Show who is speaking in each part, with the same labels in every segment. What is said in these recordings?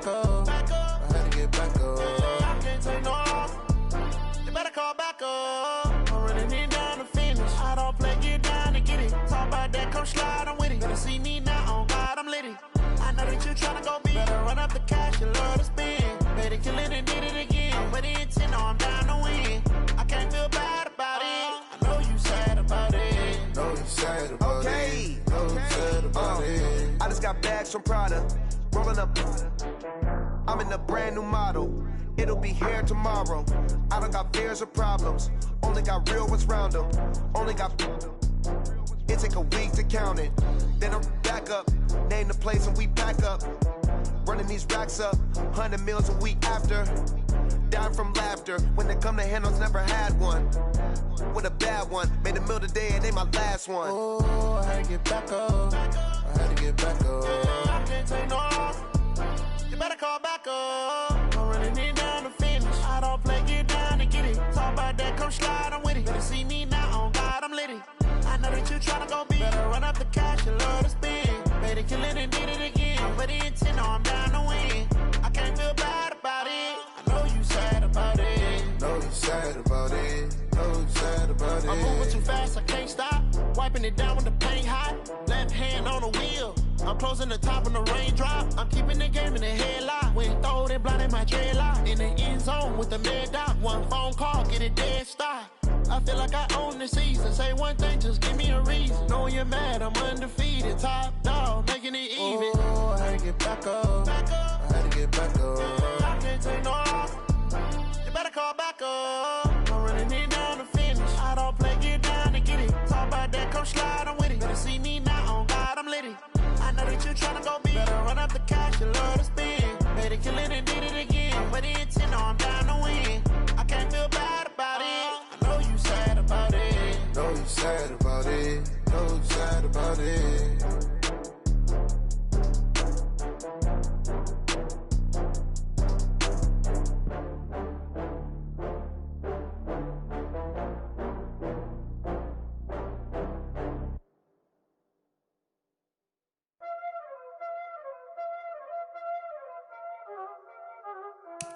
Speaker 1: back up. I had to get back up. I can't take no loss. You better call back up. I'm running it down to finish. I don't play, get down to get it. Talk about that, come slide, I'm with it. Better see me now, on God, I'm litty. I know that you tryna go big. Better run up the cash, you love to spend. Better kill it and did it again. I'm with the intent, no, I'm down to win. I can't feel bad about it. I know you sad about it. Know you sad about it. Know you sad about it.
Speaker 2: I just got bags from Prada. Rolling up. I'm in a brand new model. It'll be here tomorrow. I don't got fears or problems. Only got real ones round them. Only got. It take a week to count it. Then I'm back up. Name the place and we pack up. Running these racks up. 100 meals a week after. Down from laughter. When they come to handles, never had one. With a bad one. Made a meal today and ain't my last one.
Speaker 1: Oh, I had to get back up. I had to get back up. I can't take no loss. You better call back up. I'm running it down to finish. I don't play, get down to get it. Talk about that, come slide, I'm with it. Better see me now, on God, I'm litty. I know that you tryna go big. Better run up the cash, you love to spend. Better kill it and did it again. I'm with the intent, no, I'm down to win. I can't feel bad about it. I know you sad about it. Know you sad about it. Know you sad about it. I'm moving too fast, I can't stop. Wiping it down with the paint hot. Left hand on the wheel. I'm closing the top when the raindrop. I'm keeping the game in the headlock. When throw it blind in my dreadlock. In the end zone with the mad dot. One phone call, get it dead stop. I feel like I own the season. Say one thing, just give me a reason. Knowing you're mad, I'm undefeated. Top dog, making it even. Oh, I had to get back up. I had to get back up. I can't take no loss. You better call back up. I'm running it down to finish. I don't play, get down to get it. Talk about that, come slide, I'm with it. Better see me now, on God, I'm litty. I know that you tryna go big. Better run up the cash, you love to spend. Better kill it and did it again. I'm with the intent, no, I'm down to win. I can't feel bad about it. I know you sad about it. Know you sad about it. Know you sad about it.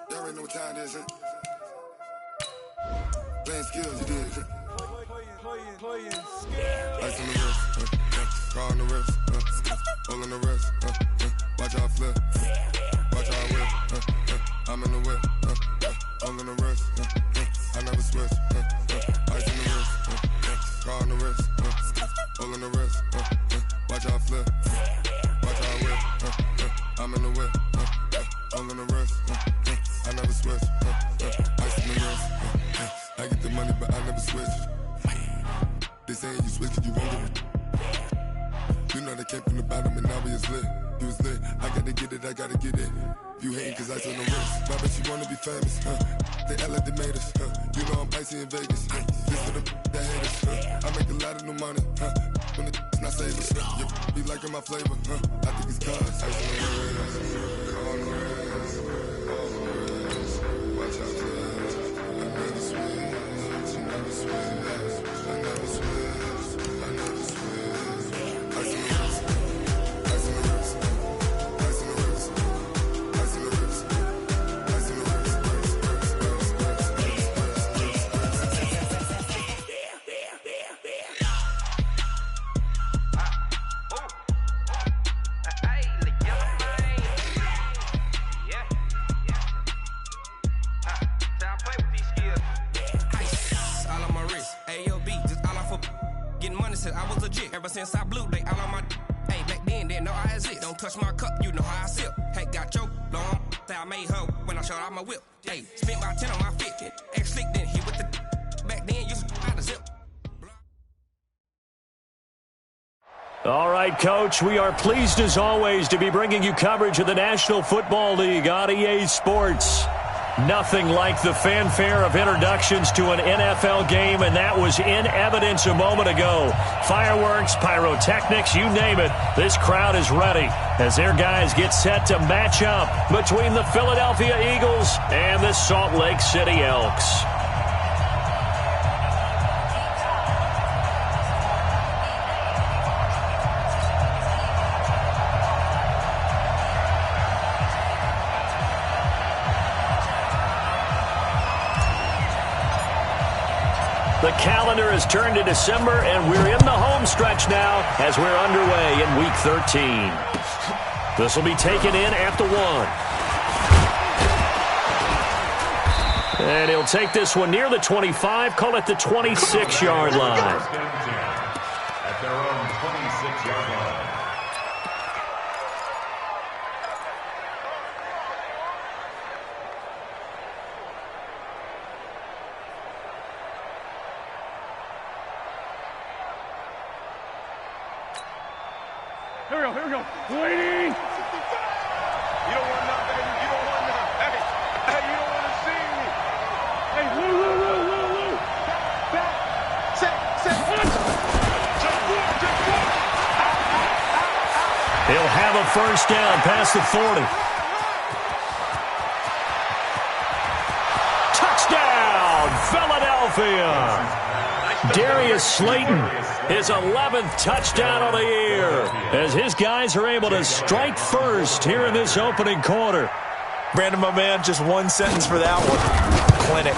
Speaker 3: Y'all already know what time it is, huh? Playing skills, you did, huh? Playing skills. Ice on the wrist, car on the wrist, hole in the wrist, watch how I flip, watch how I whip, I'm in the whip, hole in the wrist, I never switch, ice on the wrist, car on the wrist, hole in the wrist, watch how I flip, watch how I whip, I'm in the whip, hole in the wrist, I never switch, ice on the wrist, I get the money but I never switch. They saying you switch 'cause you won't get it. You know they came from the bottom and now we is lit. You was lit, I gotta get it, I gotta get it. You hating 'cause ice on the wrist. I bet you wanna be famous, They act like they made us, You know I'm icy in Vegas, This for the that hate us, I make a lot of new money, When the not savers, You be liking my flavor, I think it's cause ice on the wrist, on the wrist, on the wrist. Watch out for that. I never switch, I never switch, I never switch, I never switch. Ice on the wrist, ice on the wrist, ice on the wrist, ice on the wrist, ice on the wrist,
Speaker 4: I was legit. Ever since I blew, they all on my. Hey, back then, didn't know I exist. Don't touch my cup, you know how I sip. Hey, got your long. I made her when I showed out my whip. Hey, spent about 10 on my fit. Ex slick, then hit with the. Back then, you out of zip.
Speaker 5: All right, Coach, we are pleased as always to be bringing you coverage of the National Football League on EA Sports. Nothing like the fanfare of introductions to an NFL game, and that was in evidence a moment ago. Fireworks, pyrotechnics, you name it. This crowd is ready as their guys get set to match up between the Philadelphia Eagles and the Salt Lake City Elks. The calendar has turned to December, and we're in the home stretch now as we're underway in Week 13. This will be taken in at the 1. And he'll take this one near the 25, call it the 26-yard line.
Speaker 6: At their own 26-yard line.
Speaker 7: Here we go. Waiting.
Speaker 8: You don't want none, baby. You don't want none. Hey, you don't want to see me.
Speaker 7: Hey, Lou.
Speaker 8: Back. Set.
Speaker 5: He'll have a first down past the 40. Touchdown, Philadelphia. Darius Slayton, his 11th touchdown of the year, as his guys are able to strike first here in this opening quarter.
Speaker 9: Brandon, my man, just one sentence for that one. Clinic.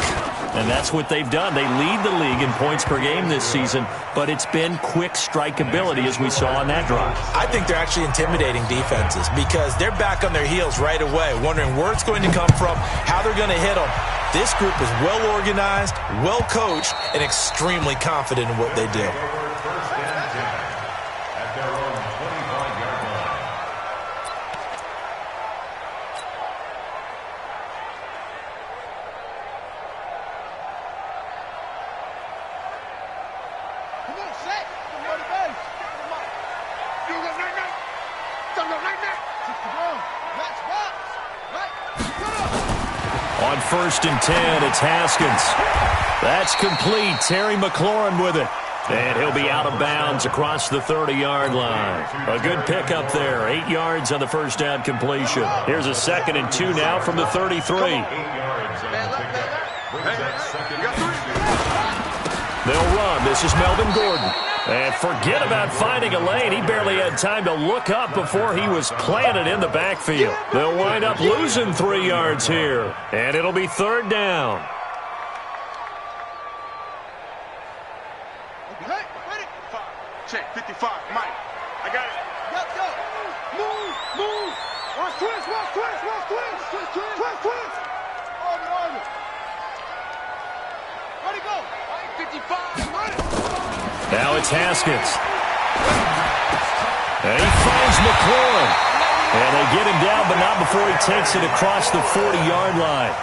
Speaker 5: And that's what they've done. They lead the league in points per game this season, but it's been quick strikeability as we saw on that drive.
Speaker 9: I think they're actually intimidating defenses because they're back on their heels right away, wondering where it's going to come from, how they're going to hit them. This group is well organized, well coached, and extremely confident in what they do.
Speaker 6: First and 10 at their own 25-yard line.
Speaker 8: Come on, set. Come on, base. You go right now. Come on, right now. Match box. Right. Put up.
Speaker 5: On first and 10, it's Haskins. That's complete. Terry McLaurin with it. And he'll be out of bounds across the 30-yard line. A good pickup there. 8 yards on the first down completion. Here's a 2nd and 2 now from the 33.
Speaker 6: 8 yards on the pickup. Brings that second and 2.
Speaker 5: They'll run. This is Melvin Gordon. And forget about finding a lane. He barely had time to look up before he was planted in the backfield. They'll wind up losing 3 yards here. And it'll be 3rd down.
Speaker 8: Okay, ready? Check, 55, Mike. I got it. Go. Move. Watch twist. Order. Ready, go. 55, ready.
Speaker 5: Now it's Haskins. And he finds McLaurin. And they get him down, but not before he takes it across the 40-yard line.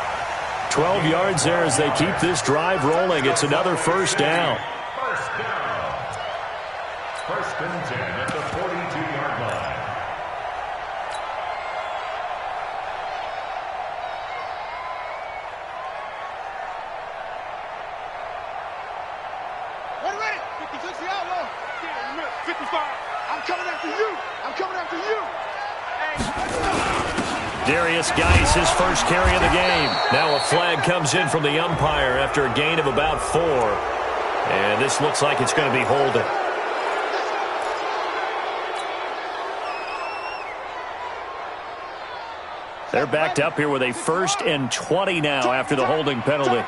Speaker 5: 12 yards there as they keep this drive rolling. It's another first down.
Speaker 6: First down. First and 10 at the 42-yard line.
Speaker 8: Ready. 56 the outlaw. 55. I'm coming after you.
Speaker 5: Darius Geis, his first carry of the game. Now a flag comes in from the umpire after a gain of about 4. And this looks like it's going to be holding. They're backed up here with a 1st and 20 now after the holding penalty.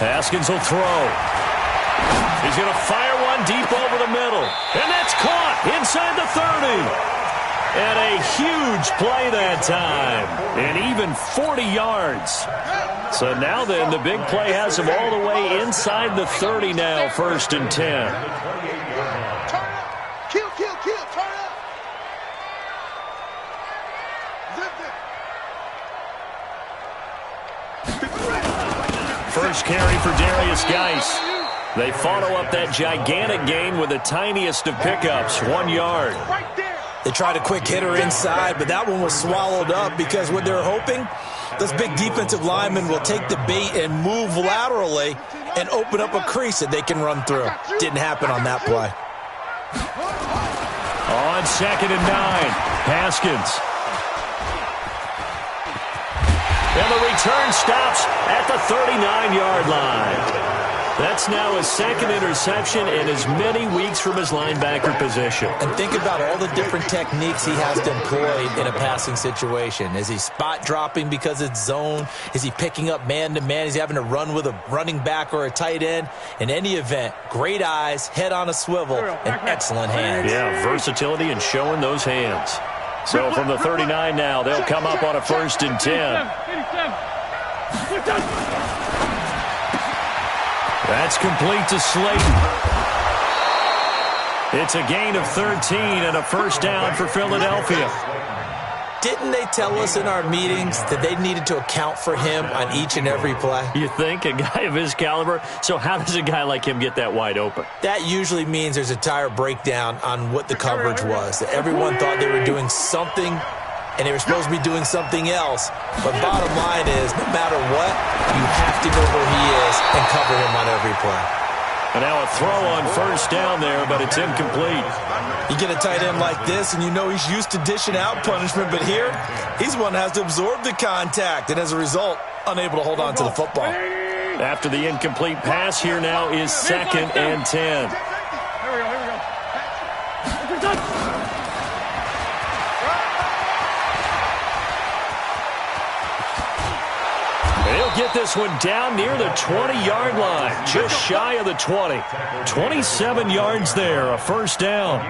Speaker 5: Haskins will throw. He's going to fire one deep over the middle. And that's caught inside the 30. And a huge play that time. And even 40 yards. So now then, the big play has him all the way inside the 30 now, 1st and 10.
Speaker 8: Turn up. Kill. Turn up. Zip it.
Speaker 5: First carry for Darius Geis. They follow up that gigantic gain with the tiniest of pickups, 1 yard.
Speaker 8: Right there.
Speaker 9: They tried a quick hitter inside, but that one was swallowed up because what they're hoping, this big defensive lineman will take the bait and move laterally and open up a crease that they can run through. Didn't happen on that play.
Speaker 5: On 2nd and 9, Haskins. And the return stops at the 39-yard line. That's now his second interception in as many weeks from his linebacker position.
Speaker 9: And think about all the different techniques he has to employ in a passing situation. Is he spot dropping because it's zone? Is he picking up man-to-man? Is he having to run with a running back or a tight end? In any event, great eyes, head on a swivel, and excellent hands.
Speaker 5: Yeah, versatility and showing those hands. So from the 39 now, they'll come up on a 1st and 10. That's complete to Slayton. It's a gain of 13 and a first down for Philadelphia.
Speaker 9: Didn't they tell us in our meetings that they needed to account for him on each and every play?
Speaker 5: You think? A guy of his caliber? So how does a guy like him get that wide open?
Speaker 9: That usually means there's a tire breakdown on what the coverage was. That everyone thought they were doing something, and they were supposed to be doing something else. But bottom line is, no matter what, you have to know where he is and cover him on every play.
Speaker 5: And now a throw on first down there, but it's incomplete.
Speaker 9: You get a tight end like this, and you know he's used to dishing out punishment, but here, he's one that has to absorb the contact, and as a result, unable to hold on to the football.
Speaker 5: After the incomplete pass, here now is 2nd and 10. He'll get this one down near the 20-yard line, just shy of the 20. 27 yards there, a first down.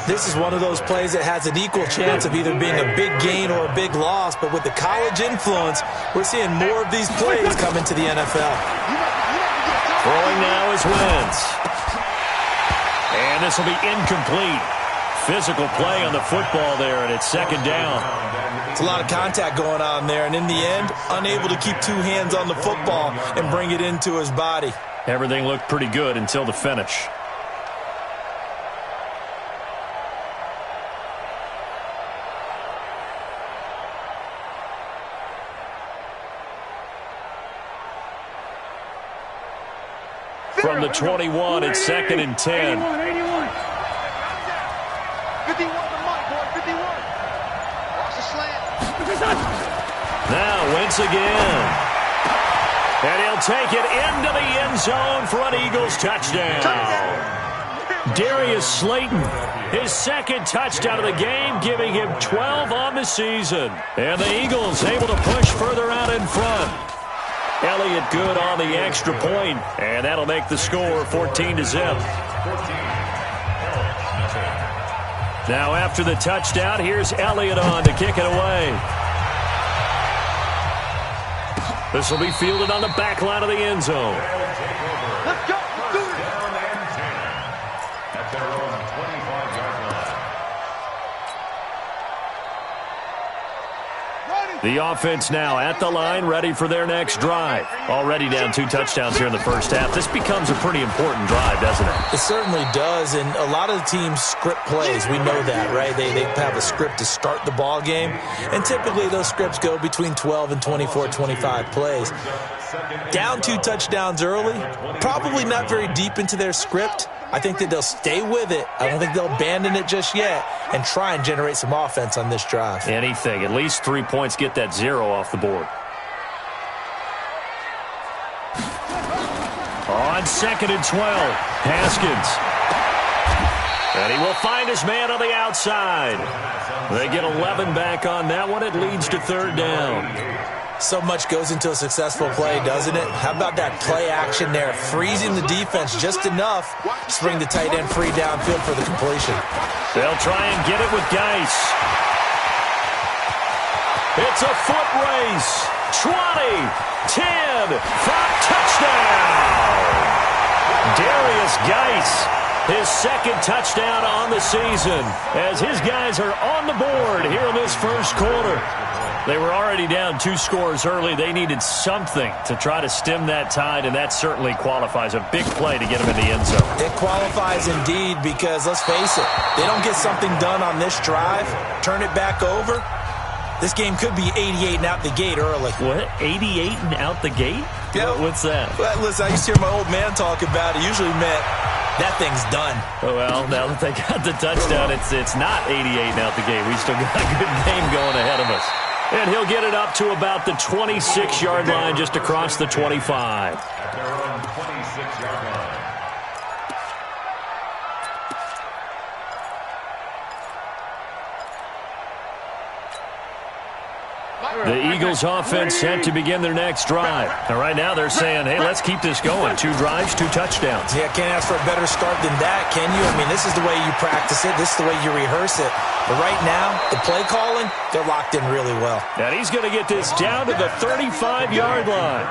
Speaker 9: This is one of those plays that has an equal chance of either being a big gain or a big loss, but with the college influence, we're seeing more of these plays come into the NFL.
Speaker 5: Throwing now is Wentz. And this will be incomplete. Physical play on the football there, and it's 2nd down.
Speaker 9: It's a lot of contact going on there, and in the end, unable to keep 2 hands on the football and bring it into his body.
Speaker 5: Everything looked pretty good until the finish. From the 21, it's 2nd and 10.
Speaker 8: 81. 51 to Mike, boy, 51. Watch the slant.
Speaker 5: Now Wentz again. And he'll take it into the end zone for an Eagles touchdown. Darius Slayton, his 2nd touchdown of the game, giving him 12 on the season. And the Eagles able to push further out in front. Elliott good on the extra point, and that'll make the score 14-0. Now after the touchdown, here's Elliott on to kick it away. This will be fielded on the back line of the end zone.
Speaker 8: Let's go.
Speaker 5: The offense now at the line, ready for their next drive. Already down 2 touchdowns here in the first half. This becomes a pretty important drive, doesn't it?
Speaker 9: It certainly does, and a lot of the teams script plays. We know that, right? They have a script to start the ball game, and typically those scripts go between 12 and 24, 25 plays. Down 2 touchdowns early, probably not very deep into their script. I think that they'll stay with it. I don't think they'll abandon it just yet and try and generate some offense on this drive.
Speaker 5: Anything. At least 3 points, get that 0 off the board. On 2nd and 12, Haskins. And he will find his man on the outside. They get 11 back on that one. It leads to 3rd down.
Speaker 9: So much goes into a successful play, doesn't it? How about that play action there, freezing the defense just enough to bring the tight end free downfield for the completion.
Speaker 5: They'll try and get it with Geis. It's a foot race. 20, 10, 5, touchdown! Darius Geis, his 2nd touchdown on the season, as his guys are on the board here in this first quarter. They were already down 2 scores early. They needed something to try to stem that tide, and that certainly qualifies. A big play to get them in the end zone.
Speaker 9: It qualifies indeed because, let's face it, they don't get something done on this drive, turn it back over, this game could be 88 and out the gate early.
Speaker 5: What? 88 and out the gate?
Speaker 9: Yeah.
Speaker 5: What's that?
Speaker 9: Well, listen, I used to hear my old man talk about it. Usually meant that thing's done.
Speaker 5: Oh, well, now that they got the touchdown, it's not 88 and out the gate. We still got a good game going ahead of us. And he'll get it up to about the 26-yard line, just across the 25.
Speaker 6: 36-yard line.
Speaker 5: The Eagles offense set to begin their next drive. And right now they're saying, hey, let's keep this going. 2 drives, 2 touchdowns.
Speaker 9: Yeah, can't ask for a better start than that, can you? I mean, this is the way you practice it. This is the way you rehearse it. But right now, the play calling, they're locked in really well.
Speaker 5: And he's going to get this down to the 35-yard line.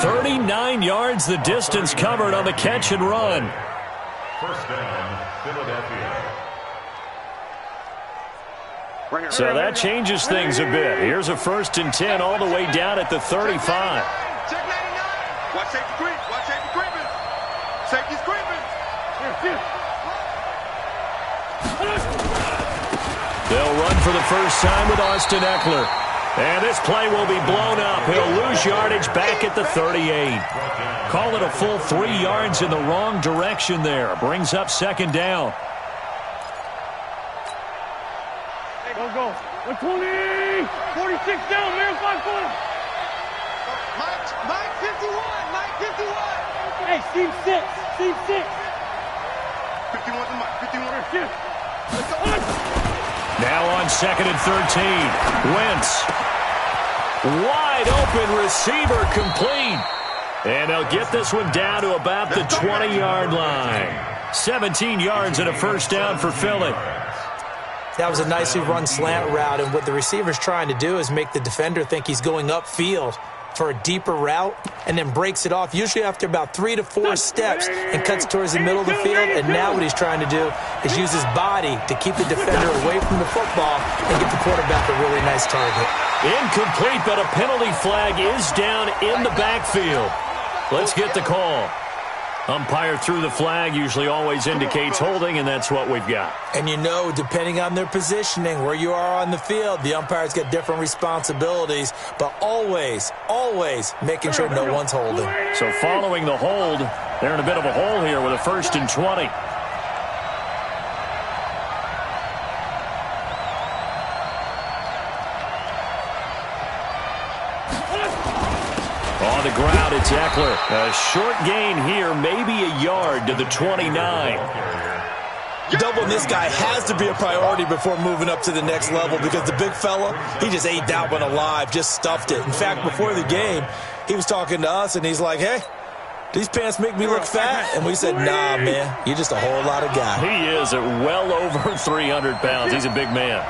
Speaker 5: 39 yards the distance covered on the catch and run.
Speaker 6: First down, Philadelphia.
Speaker 5: So that changes things a bit. Here's a 1st and 10 all the way down at the 35.
Speaker 8: Check 99. Watch safety creep. Watch safety creeping. Safety's creeping.
Speaker 5: They'll run for the first time with Austin Eckler. And this play will be blown up. He'll lose yardage back at the 38. Call it a full 3 yards in the wrong direction there. Brings up 2nd down.
Speaker 7: Go. 120. 46 down, man. 5-4.
Speaker 8: Mike 51. Mike 51.
Speaker 7: Hey, Steve 6. Steve 6.
Speaker 8: 51 to Mike. 51.
Speaker 5: Now on 2nd and 13. Wentz. Wide open receiver complete. And they'll get this one down to about the 20-yard line. 17 yards and a first down for Philly.
Speaker 9: That was a nicely run slant route, and what the receiver's trying to do is make the defender think he's going upfield for a deeper route and then breaks it off, usually after about 3 to 4 steps, and cuts towards the middle of the field. And now what he's trying to do is use his body to keep the defender away from the football and get the quarterback a really nice target.
Speaker 5: Incomplete, but a penalty flag is down in the backfield. Let's get the call. Umpire threw the flag, usually always indicates holding, and that's what we've got.
Speaker 9: And you know, depending on their positioning, where you are on the field, the umpires get different responsibilities, but always, always making sure no one's holding.
Speaker 5: So following the hold, they're in a bit of a hole here with a 1st and 20. On the ground, it's Eckler. A short gain here, maybe a yard to the 29.
Speaker 9: Doubling this guy has to be a priority before moving up to the next level, because the big fella, he just ate that one alive, just stuffed it. In fact, before the game, he was talking to us, and he's like, hey, these pants make me look fat? And we said, nah, man, you're just a whole lot of guy.
Speaker 5: He is at well over 300 pounds. He's a big man.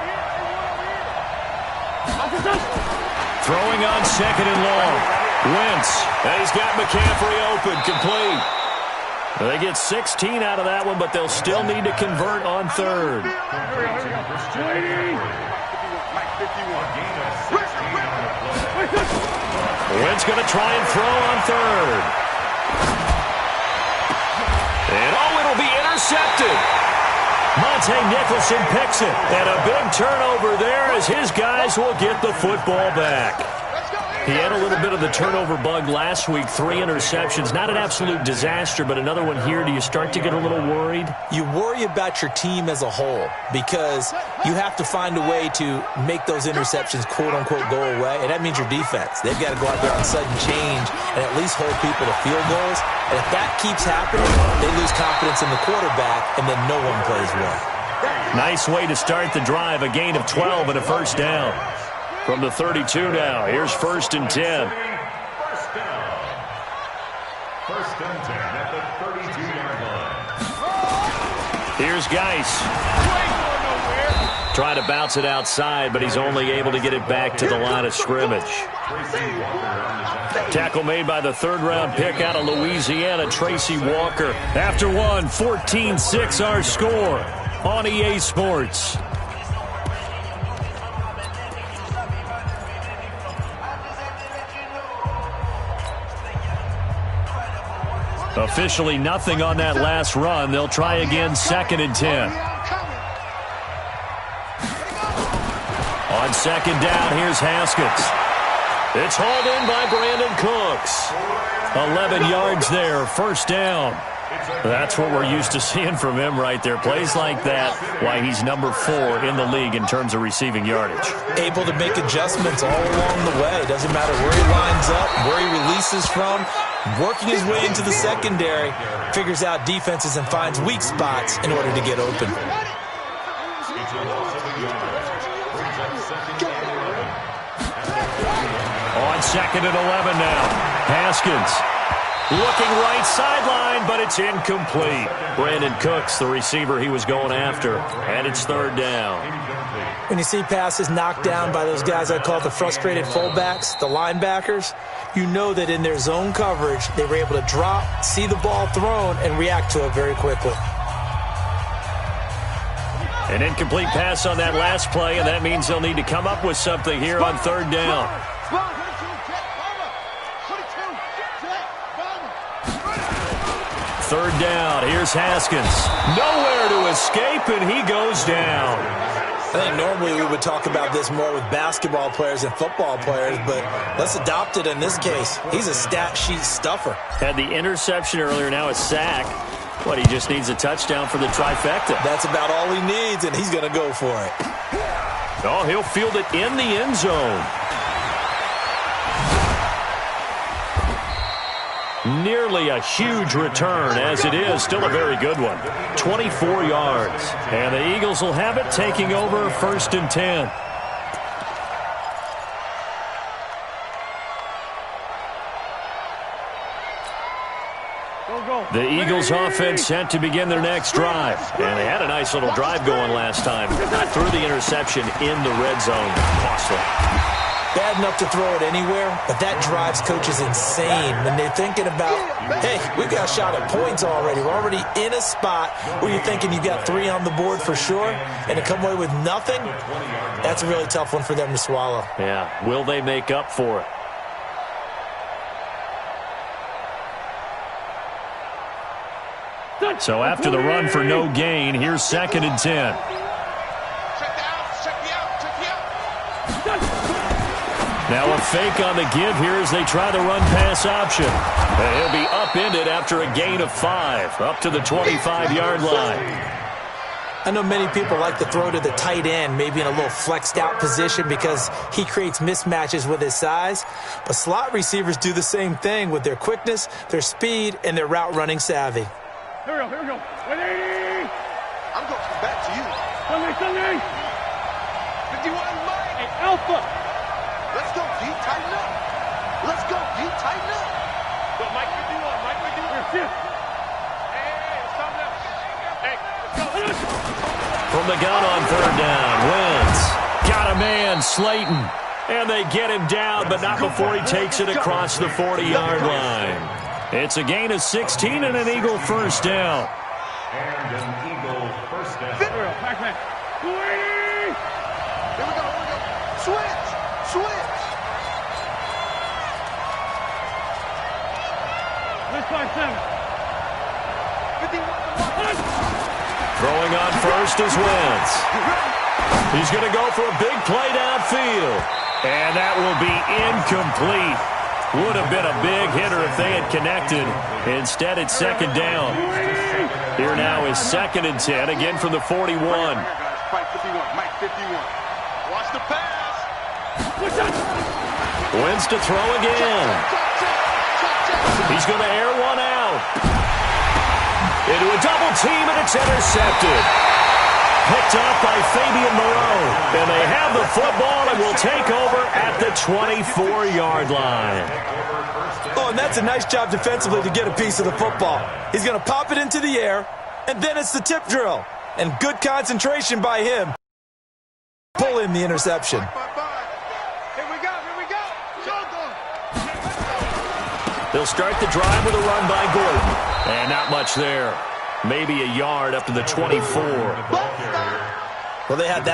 Speaker 5: Throwing on 2nd and long. Wentz, and he's got McCaffrey open, complete. They get 16 out of that one, but they'll still need to convert on 3rd. Wentz going to try and throw on 3rd. And it'll be intercepted. Monte Nicholson picks it, and a big turnover there as his guys will get the football back. He had a little bit of the turnover bug last week, 3 interceptions. Not an absolute disaster, but another one here. Do you start to get a little worried?
Speaker 9: You worry about your team as a whole, because you have to find a way to make those interceptions, quote-unquote, go away, and that means your defense. They've got to go out there on sudden change and at least hold people to field goals. And if that keeps happening, they lose confidence in the quarterback, and then no one plays well.
Speaker 5: Nice way to start the drive, a gain of 12 and a first down. From the 32 now, here's 1st and 10.
Speaker 6: First down. 1st and 10 at the 32-yard line.
Speaker 5: Here's Geis. Trying to bounce it outside, but he's only able to get it back to the line of scrimmage. Tackle made by the 3rd-round pick out of Louisiana, Tracy Walker. After one, 14-6 our score on EA Sports. Officially nothing on that last run. They'll try again, 2nd and 10. On 2nd down, here's Haskins. It's hauled in by Brandon Cooks. 11 yards there, first down. That's what we're used to seeing from him right there. Plays like that, why he's number 4 in the league in terms of receiving yardage.
Speaker 9: Able to make adjustments all along the way. Doesn't matter where he lines up, where he releases from. Working his way into the secondary, figures out defenses and finds weak spots in order to get open.
Speaker 5: On 2nd and 11 now. Haskins looking right sideline, but it's incomplete. Brandon Cooks, the receiver he was going after, and it's 3rd down.
Speaker 9: When you see passes knocked down by those guys I call the frustrated fullbacks, the linebackers, you know that in their zone coverage, they were able to drop, see the ball thrown, and react to it very quickly.
Speaker 5: An incomplete pass on that last play, and that means they'll need to come up with something here on 3rd down. 3rd down. Here's Haskins. Nowhere to escape, and he goes down.
Speaker 9: I think normally we would talk about this more with basketball players and football players, but let's adopt it in this case. He's a stat sheet stuffer.
Speaker 5: Had the interception earlier, now a sack. What, he just needs a touchdown for the trifecta.
Speaker 9: That's about all he needs, and he's going to go for it.
Speaker 5: Oh, he'll field it in the end zone. Nearly a huge return, as it is. Still a very good one. 24 yards. And the Eagles will have it, taking over 1st and 10. The Eagles offense set to begin their next drive. And they had a nice little drive going last time. Threw the interception in the red zone. Costly.
Speaker 9: Bad enough to throw it anywhere, but that drives coaches insane when they're thinking about, hey, we've got a shot at points already. We're already in a spot where you're thinking you've got 3 on the board for sure, and to come away with nothing, that's a really tough one for them to swallow.
Speaker 5: Yeah, will they make up for it? So after the run for no gain, here's 2nd and 10. Now a fake on the give here as they try the run-pass option. And he'll be upended after a gain of 5, up to the 25-yard line.
Speaker 9: I know many people like to throw to the tight end, maybe in a little flexed-out position because he creates mismatches with his size. But slot receivers do the same thing with their quickness, their speed, and their route-running savvy.
Speaker 7: Here we go. 180!
Speaker 8: I'm going to come back to you.
Speaker 7: Sunday!
Speaker 8: 51 mile.
Speaker 7: Hey, Alpha!
Speaker 8: Let's go, G. Tighten up. Let's go, G. Tighten up.
Speaker 7: Go, Mike 51. Mike 51. Hey, something else. Hey, let's go.
Speaker 5: From the gun on 3rd down, Wentz got a man, Slayton. And they get him down, but not before he takes it across the 40-yard line. It's a gain of 16 and an Eagle 1st down.
Speaker 6: And an Eagle 1st down.
Speaker 7: Pac-Man. 280!
Speaker 8: Here we go. Switch.
Speaker 7: Let's 5-7.
Speaker 8: 51.
Speaker 5: Throwing on first is Wentz. He's going to go for a big play downfield. And that will be incomplete. Would have been a big hitter if they had connected. Instead, it's 2nd down. Here now is 2nd and 10, again from the 41.
Speaker 8: Mike 51. Watch the pass.
Speaker 5: Wentz to throw again. He's going to air one out. Into a double team, and it's intercepted. Picked off by Fabian Moreau. And they have the football and will take over at the 24-yard line.
Speaker 9: Oh, and that's a nice job defensively to get a piece of the football. He's going to pop it into the air, and then it's the tip drill. And good concentration by him. Pull in the interception.
Speaker 8: Here we go.
Speaker 5: They'll start the drive with a run by Gordon. And not much there. Maybe a yard up to the 24.
Speaker 9: Well, they had that.